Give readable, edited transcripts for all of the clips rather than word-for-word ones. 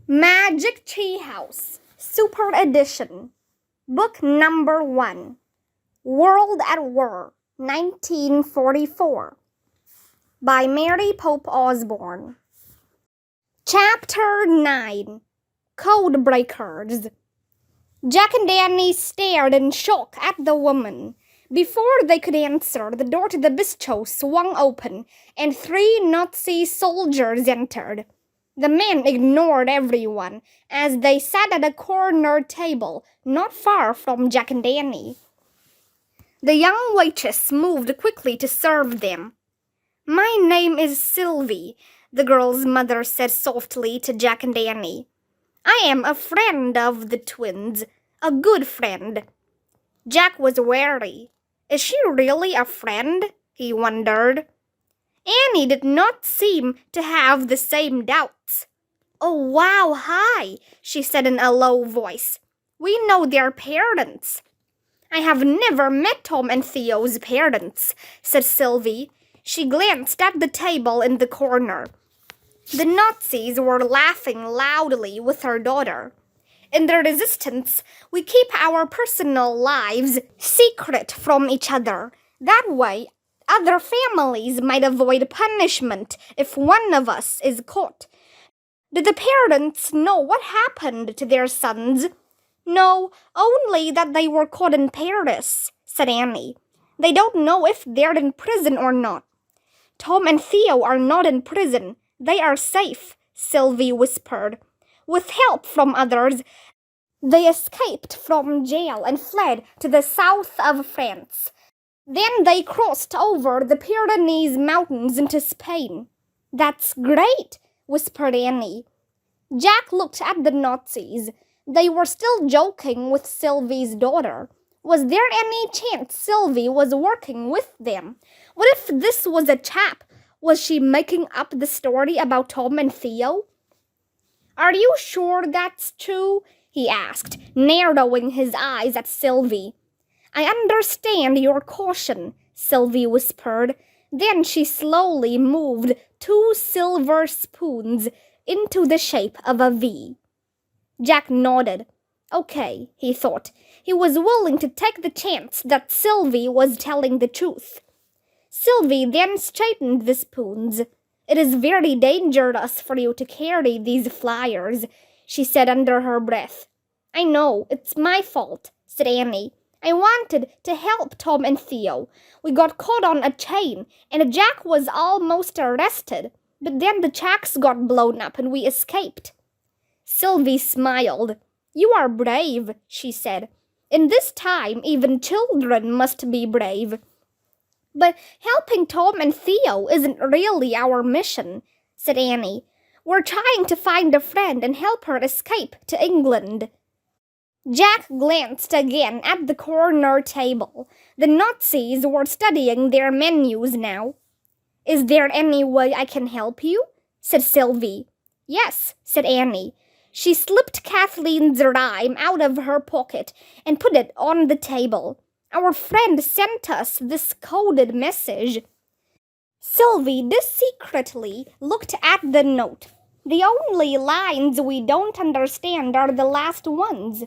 Magic Tea House, Super Edition, Book Number 1, World at War, 1944, by Mary Pope Osborne. Chapter 9, Code Breakers. Jack and Danny stared in shock at the woman. Before they could answer, the door to the bistro swung open, and 3 Nazi soldiers entered. The men ignored everyone as they sat at a corner table not far from Jack and Danny. The young waitress moved quickly to serve them. "My name is Sylvie," the girl's mother said softly to Jack and Danny. "I am a friend of the twins, a good friend." Jack was wary. Is she really a friend? He wondered. Annie did not seem to have the same doubts. "Oh, wow, hi," she said in a low voice. "We know their parents." "I have never met Tom and Theo's parents," said Sylvie. She glanced at the table in the corner. The Nazis were laughing loudly with her daughter. "In the resistance, we keep our personal lives secret from each other. That way, other families might avoid punishment if one of us is caught." "Did the parents know what happened to their sons?" "No, only that they were caught in Paris," said Annie. "They don't know if they're in prison or not." "Tom and Theo are not in prison. They are safe," Sylvie whispered. "With help from others, they escaped from jail and fled to the south of France. Then they crossed over the Pyrenees Mountains into Spain." "That's great," whispered Annie. Jack looked at the Nazis. They were still joking with Sylvie's daughter. Was there any chance Sylvie was working with them? What if this was a trap? Was she making up the story about Tom and Theo? "Are you sure that's true?" he asked, narrowing his eyes at Sylvie. "I understand your caution," Sylvie whispered. Then she slowly moved 2 silver spoons into the shape of a V. Jack nodded. Okay, he thought. He was willing to take the chance that Sylvie was telling the truth. Sylvie then straightened the spoons. "It is very dangerous for you to carry these flyers," she said under her breath. "I know, it's my fault," said Annie. "I wanted to help Tom and Theo. We got caught on a chain, and Jack was almost arrested. But then the tracks got blown up and we escaped." Sylvie smiled. "You are brave," she said. "In this time, even children must be brave." "But helping Tom and Theo isn't really our mission," said Annie. "We're trying to find a friend and help her escape to England." Jack glanced again at the corner table. The Nazis were studying their menus now. "Is there any way I can help you?" said Sylvie. "Yes," said Annie. She slipped Kathleen's rhyme out of her pocket and put it on the table. "Our friend sent us this coded message." Sylvie discreetly looked at the note. "The only lines we don't understand are the last ones."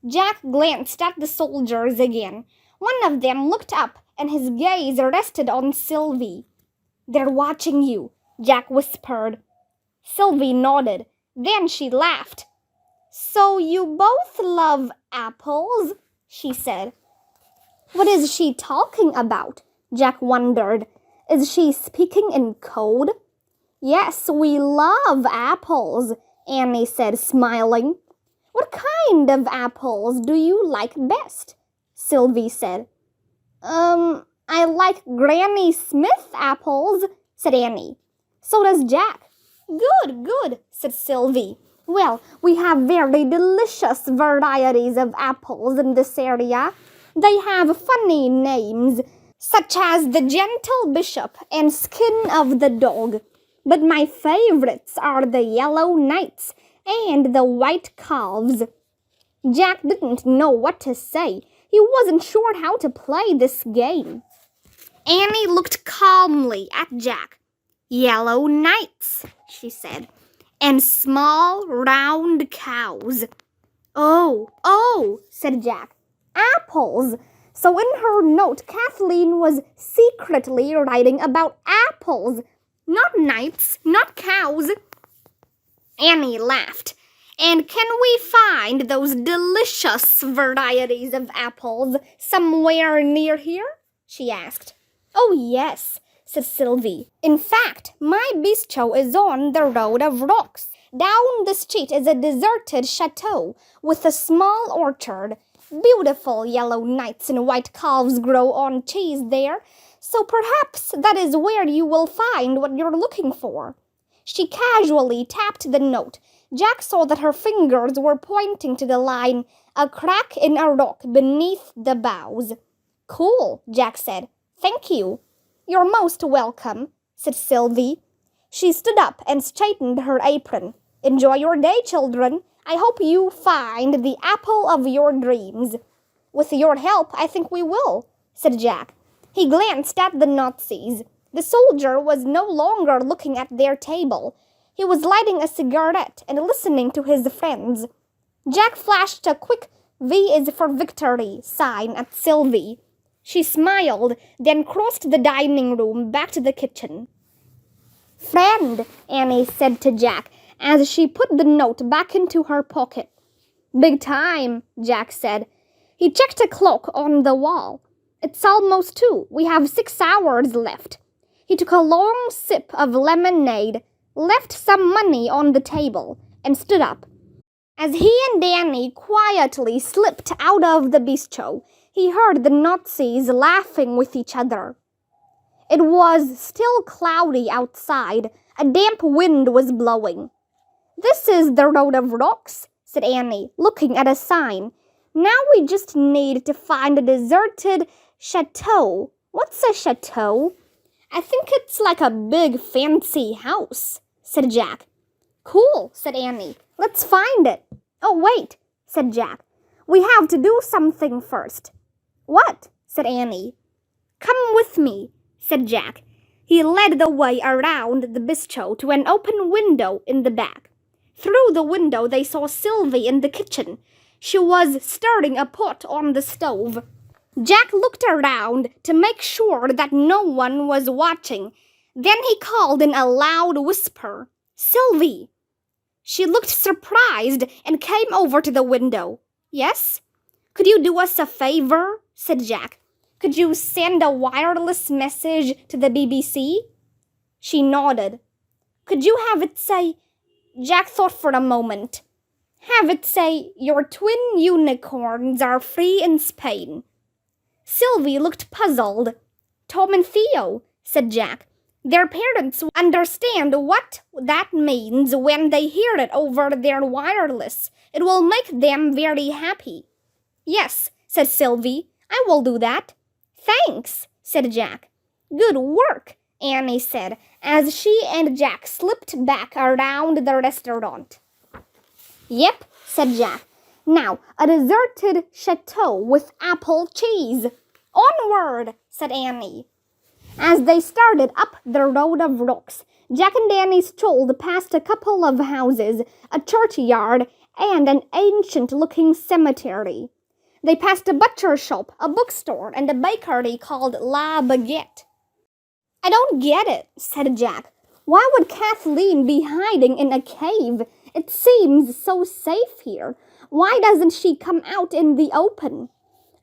Jack glanced at the soldiers again. One of them looked up and his gaze rested on Sylvie. "They're watching you," Jack whispered. Sylvie nodded. Then she laughed. "So you both love apples?" she said. What is she talking about? Jack wondered. Is she speaking in code? "Yes, we love apples," Annie said, smiling. "What kind of apples do you like best?" Sylvie said. I like Granny Smith apples," said Annie. "So does Jack." Good, said Sylvie. "Well, we have very delicious varieties of apples in this area. They have funny names, such as the Gentle Bishop and Skin of the Dog. But my favorites are the Yellow Knights and the White Calves." Jack didn't know what to say. He wasn't sure how to play this game. Annie looked calmly at Jack. "Yellow Knights," she said. and small, round cows. Oh, said Jack. Apples! So in her note, Kathleen was secretly writing about apples. Not knights, not cows. Annie laughed. And can we find those delicious varieties of apples somewhere near here? She asked. Oh, yes, said Sylvie. In fact, my bistro is on the Road of Rocks. Down the street is a deserted chateau with a small orchard. Beautiful yellow knights and white calves grow on trees there, so perhaps that is where you will find what you're looking for. She casually tapped the note. Jack saw that her fingers were pointing to the line, a crack in a rock beneath the boughs. Cool, Jack said. Thank you. You're most welcome, said Sylvie. She stood up and straightened her apron. Enjoy your day, children. I hope you find the apple of your dreams. With your help, I think we will, said Jack. He glanced at the Nazis. The soldier was no longer looking at their table. He was lighting a cigarette and listening to his friends. Jack flashed a quick V is for victory sign at Sylvie. She smiled, then crossed the dining room back to the kitchen. Friend, Annie said to Jack as she put the note back into her pocket. Big time, Jack said. He checked a clock on the wall. It's almost 2. We have 6 hours left. He took a long sip of lemonade, left some money on the table, and stood up. As he and Danny quietly slipped out of the bistro, he heard the Nazis laughing with each other. It was still cloudy outside. A damp wind was blowing. This is the Road of Rocks, said Annie, looking at a sign. Now we just need to find a deserted chateau. What's a chateau? I think it's like a big fancy house, said Jack. Cool, said Annie. Let's find it. Oh, wait, said Jack. We have to do something first. What? Said Annie. Come with me, said Jack. He led the way around the bistro to an open window in the back. Through the window they saw Sylvie in the kitchen. She was stirring a pot on the stove. Jack looked around to make sure that no one was watching. Then he called in a loud whisper, Sylvie! She looked surprised and came over to the window. Yes? Could you do us a favor? Said Jack. Could you send a wireless message to the BBC? She nodded. Could you have it say... Jack thought for a moment. Have it say, your twin unicorns are free in Spain. Sylvie looked puzzled. Tom and Theo, said Jack. Their parents understand what that means when they hear it over their wireless. It will make them very happy. Yes, said Sylvie. I will do that. Thanks, said Jack. Good work, Annie said, as she and Jack slipped back around the restaurant. Yep, said Jack. Now, a deserted chateau with apple cheese. Onward, said Annie. As they started up the Road of Rocks, Jack and Danny strolled past a couple of houses, a churchyard, and an ancient-looking cemetery. They passed a butcher shop, a bookstore, and a bakery called La Baguette. I don't get it, said Jack. Why would Kathleen be hiding in a cave? It seems so safe here. Why doesn't she come out in the open?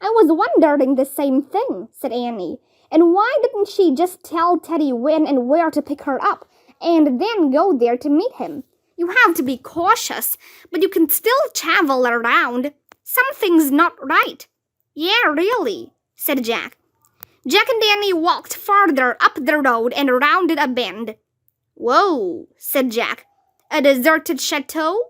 I was wondering the same thing, said Annie. And why didn't she just tell Teddy when and where to pick her up, and then go there to meet him? You have to be cautious, but you can still travel around. Something's not right. Yeah, really, said Jack. Jack and Danny walked farther up the road and rounded a bend. Whoa, said Jack. A deserted chateau?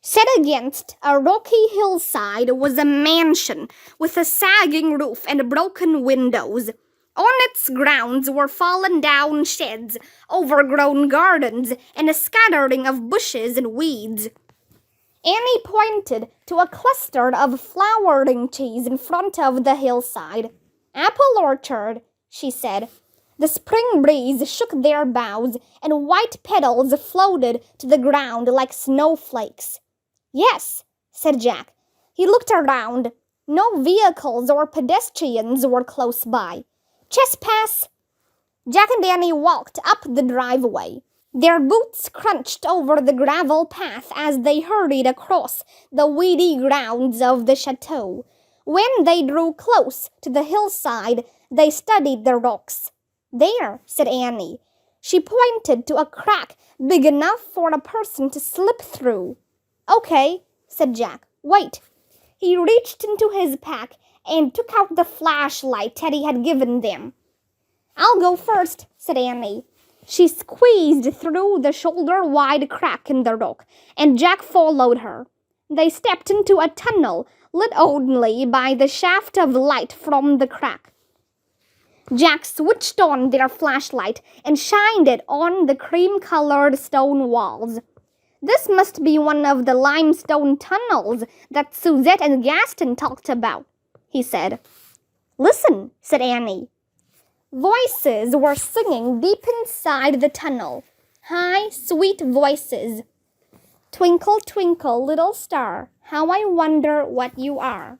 Set against a rocky hillside was a mansion with a sagging roof and broken windows. On its grounds were fallen-down sheds, overgrown gardens, and a scattering of bushes and weeds. Annie pointed to a cluster of flowering trees in front of the hillside. Apple orchard, she said. The spring breeze shook their boughs, and white petals floated to the ground like snowflakes. "Yes," said Jack. He looked around. No vehicles or pedestrians were close by. "Trespass!" Jack and Danny walked up the driveway. Their boots crunched over the gravel path as they hurried across the weedy grounds of the chateau. When they drew close to the hillside, they studied the rocks. "There," said Annie. She pointed to a crack big enough for a person to slip through. "Okay," said Jack. "Wait." He reached into his pack and took out the flashlight Teddy had given them. "I'll go first," said Annie. She squeezed through the shoulder-wide crack in the rock, and Jack followed her. They stepped into a tunnel, lit only by the shaft of light from the crack. Jack switched on their flashlight and shined it on the cream-colored stone walls. "This must be one of the limestone tunnels that Suzette and Gaston talked about," he said. "Listen," said Annie. Voices were singing deep inside the tunnel. High, sweet voices. "Twinkle, twinkle, little star, how I wonder what you are."